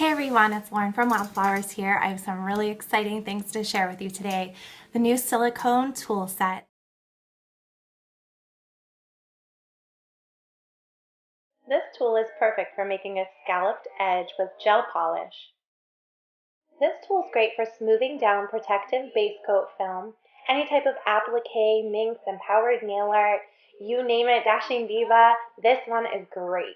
Hey everyone, it's Lauren from Wildflowers here. I have some really exciting things to share with you today. The new silicone tool set. This tool is perfect for making a scalloped edge with gel polish. This tool is great for smoothing down protective base coat film, any type of applique, minks, empowered nail art, you name it, Dashing Diva, this one is great.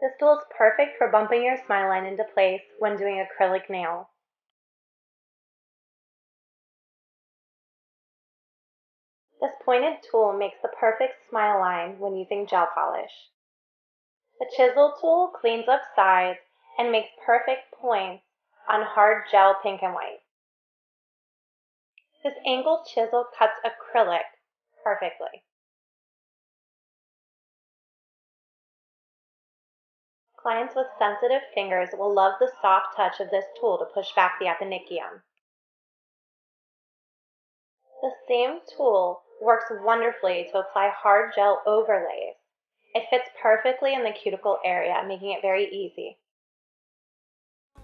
This tool is perfect for bumping your smile line into place when doing acrylic nails. This pointed tool makes the perfect smile line when using gel polish. The chisel tool cleans up sides and makes perfect points on hard gel pink and white. This angled chisel cuts acrylic perfectly. Clients with sensitive fingers will love the soft touch of this tool to push back the eponychium. The same tool works wonderfully to apply hard gel overlays. It fits perfectly in the cuticle area, making it very easy.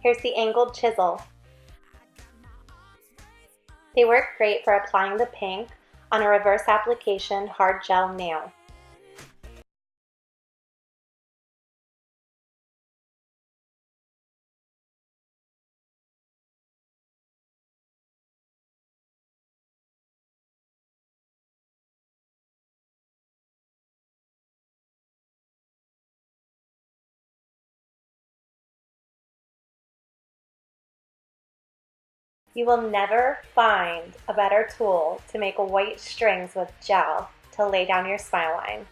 Here's the angled chisel. They work great for applying the pink on a reverse application hard gel nail. You will never find a better tool to make white strings with gel to lay down your smile line.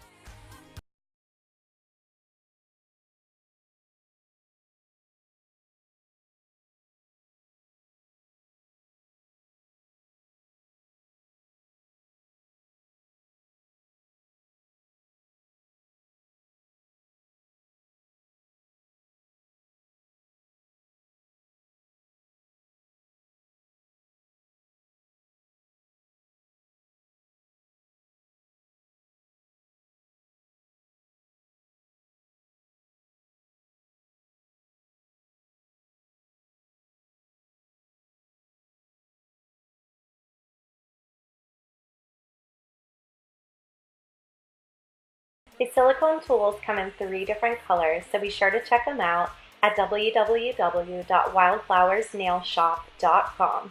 The silicone tools come in 3 different colors, so be sure to check them out at www.wildflowersnailshop.com.